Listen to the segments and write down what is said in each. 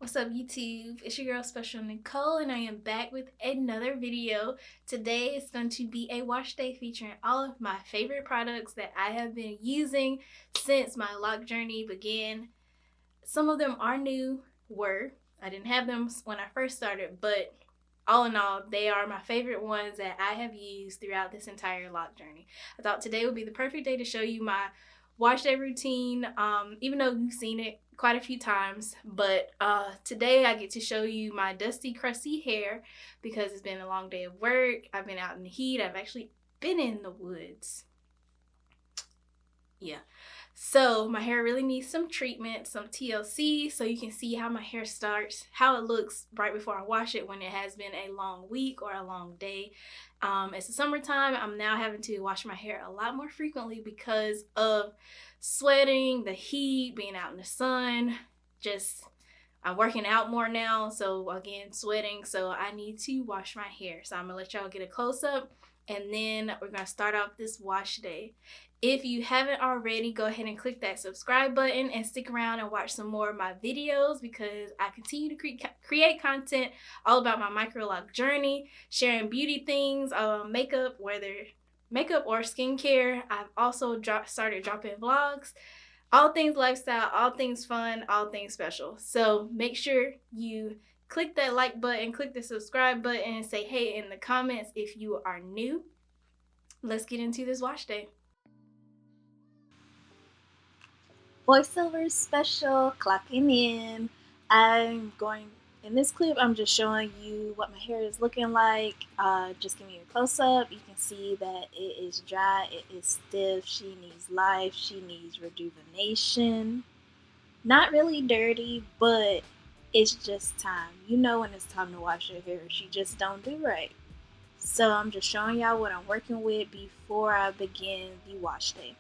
What's up, YouTube? It's your girl Special Nicole, and I am back with another video. Today is going to be a wash day featuring all of my favorite products that I have been using since my lock journey began. Some of them are new, I didn't have them when I first started, but all in all, they are my favorite ones that I have used throughout this entire lock journey. I thought today would be the perfect day to show you my wash day routine, even though you've seen it quite a few times, but today I get to show you my dusty, crusty hair because it's been a long day of work. I've been out in the heat. I've actually been in the woods. Yeah. So my hair really needs some treatment, some TLC, so you can see how my hair starts, how it looks right before I wash it when it has been a long week or a long day. It's the summertime. I'm now having to wash my hair a lot more frequently because of sweating, the heat, being out in the sun. I'm working out more now, so again, sweating, so I need to wash my hair. So I'm gonna let y'all get a close-up, and then we're gonna start off this wash day. If you haven't already, go ahead and click that subscribe button and stick around and watch some more of my videos because I continue to create content all about my microloc journey, sharing beauty things, makeup, whether makeup or skincare. I've also started dropping vlogs, all things lifestyle, all things fun, all things special. So make sure you click that like button, click the subscribe button, and say hey in the comments if you are new. Let's get into this wash day. Voiceover special clocking in. In this clip, I'm just showing you what my hair is looking like. Just giving you a close up. You can see that it is dry, it is stiff, she needs life, she needs rejuvenation. Not really dirty, but it's just time. You know when it's time to wash your hair, she just don't do right. So I'm just showing y'all what I'm working with before I begin the wash day.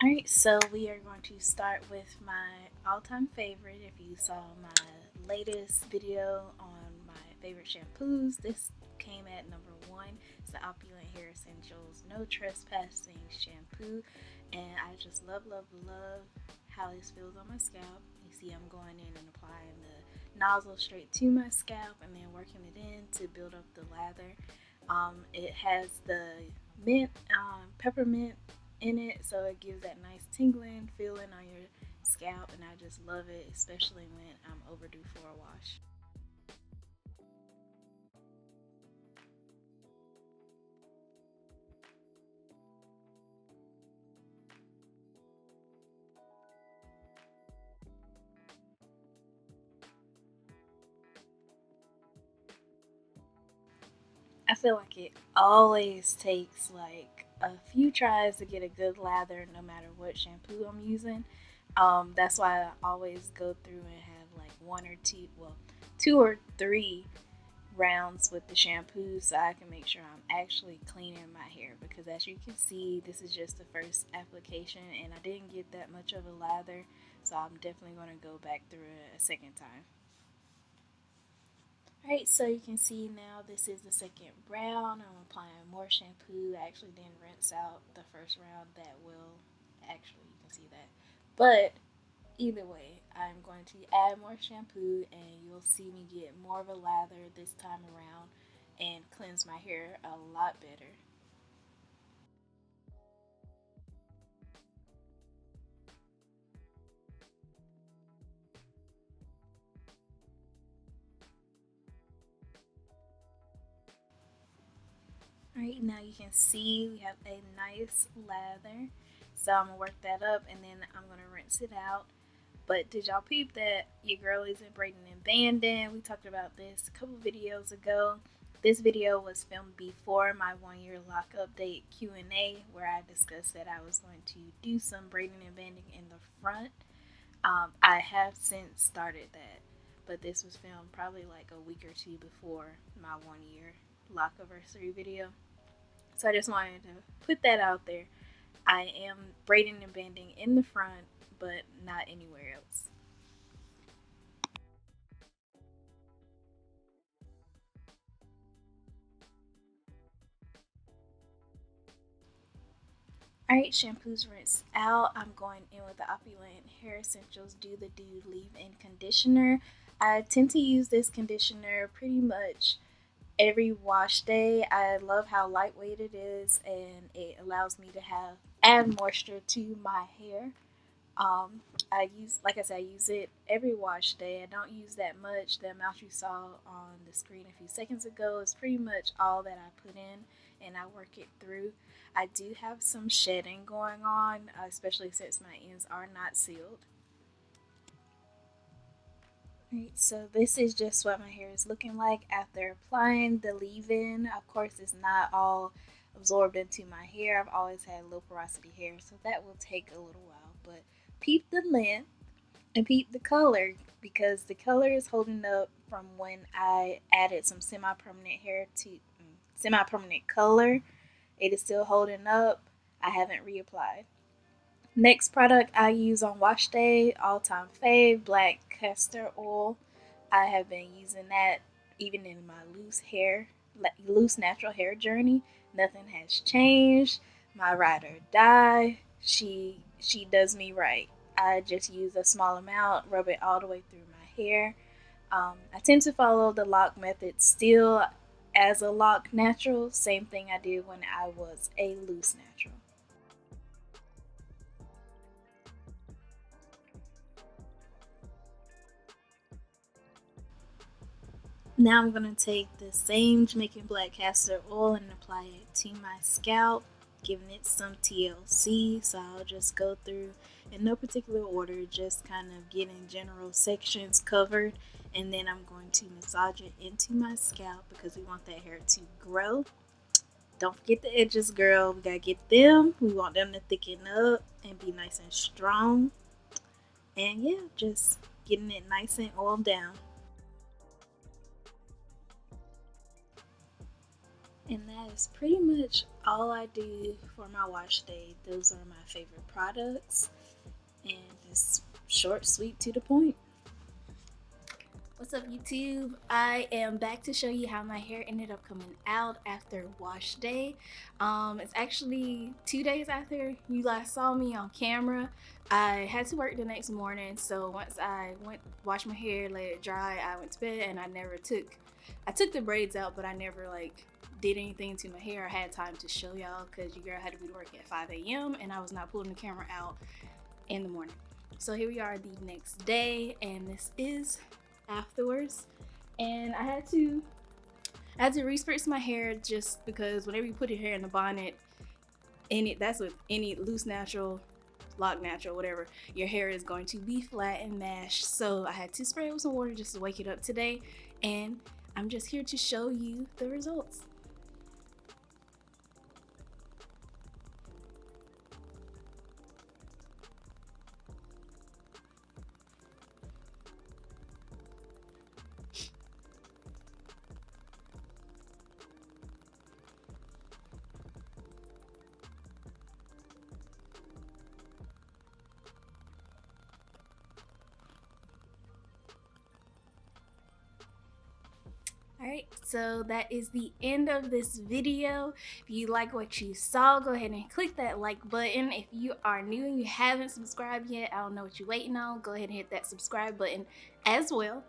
Alright, so we are going to start with my all-time favorite. If you saw my latest video on my favorite shampoos, this came at number 1. It's the Opulent Hair Essentials No Trespassing Shampoo, and I just love how this feels on my scalp. You see I'm going in and applying the nozzle straight to my scalp and then working it in to build up the lather. It has the mint, peppermint in it, so it gives that nice tingling feeling on your scalp, and I just love it, especially when I'm overdue for a wash. I feel like it always takes like a few tries to get a good lather no matter what shampoo I'm using. That's why I always go through and have like two or three rounds with the shampoo so I can make sure I'm actually cleaning my hair, because as you can see, this is just the first application and I didn't get that much of a lather, so I'm definitely going to go back through it a second time. Alright, so you can see now this is the second round. I'm applying more shampoo. I actually didn't rinse out the first round that well. Actually, you can see that. But either way, I'm going to add more shampoo and you'll see me get more of a lather this time around and cleanse my hair a lot better. Alright, now you can see we have a nice lather. So I'm going to work that up and then I'm going to rinse it out. But did y'all peep that your girl isn't braiding and banding? We talked about this a couple videos ago. This video was filmed before my 1-year lock update Q&A, where I discussed that I was going to do some braiding and banding in the front. I have since started that. but this was filmed probably like a week or two before my 1 year lock anniversary video. So I just wanted to put that out there. I am braiding and bending in the front, but not anywhere else. Alright, shampoos rinsed out. I'm going in with the Opulent Hair Essentials Do the Do Leave-In Conditioner. I tend to use this conditioner pretty much every wash day. I love how lightweight it is, and it allows me to add moisture to my hair. Like I said, I use it every wash day. I don't use that much. The amount you saw on the screen a few seconds ago is pretty much all that I put in, and I work it through. I do have some shedding going on, especially since my ends are not sealed. Alright, so this is just what my hair is looking like after applying the leave-in. Of course, it's not all absorbed into my hair. I've always had low porosity hair, so that will take a little while. But peep the length and peep the color, because the color is holding up from when I added some semi-permanent color. It is still holding up. I haven't reapplied. Next product I use on wash day, all time fave, black castor oil. I have been using that even in my loose natural hair journey. Nothing has changed. My ride or die, she does me right. I just use a small amount, rub it all the way through my hair. I tend to follow the lock method still as a lock natural, same thing I did when I was a loose natural. Now I'm going to take the same Jamaican black castor oil and apply it to my scalp, giving it some TLC. So I'll just go through in no particular order, just kind of getting general sections covered, and then I'm going to massage it into my scalp because we want that hair to grow. Don't forget the edges, girl. We gotta get them. We want them to thicken up and be nice and strong. And yeah, just getting it nice and oiled down. And that is pretty much all I do for my wash day. Those are my favorite products. And it's short, sweet, to the point. What's up, YouTube? I am back to show you how my hair ended up coming out after wash day. It's actually 2 days after you last saw me on camera. I had to work the next morning, so once I washed my hair, let it dry, I went to bed, and I took the braids out, but I never did anything to my hair. I had time to show y'all because your girl had to be to work at 5 a.m. and I was not pulling the camera out in the morning. So here we are the next day, and this is afterwards. And I had to respritz my hair, just because whenever you put your hair in a bonnet, that's with any loose natural, lock natural, whatever, your hair is going to be flat and mashed. So I had to spray it with some water just to wake it up today, and I'm just here to show you the results. Alright, so that is the end of this video. If you like what you saw, go ahead and click that like button. If you are new and you haven't subscribed yet, I don't know what you're waiting on. Go ahead and hit that subscribe button as well.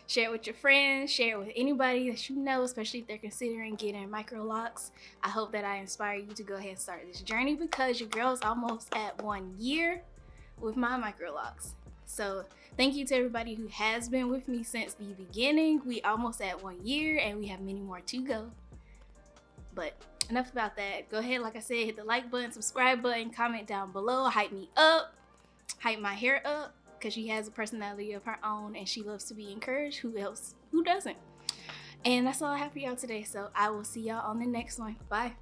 Share it with your friends, share it with anybody that you know, especially if they're considering getting Microlocs. I hope that I inspire you to go ahead and start this journey, because your girl's almost at 1 year with my Microlocs. So thank you to everybody who has been with me since the beginning. We almost at 1 year, and we have many more to go. But enough about that. Go ahead, like I said, hit the like button, subscribe button, comment down below, hype me up, hype my hair up, because she has a personality of her own and she loves to be encouraged. Who else? Who doesn't? And that's all I have for y'all today. So I will see y'all on the next one. Bye.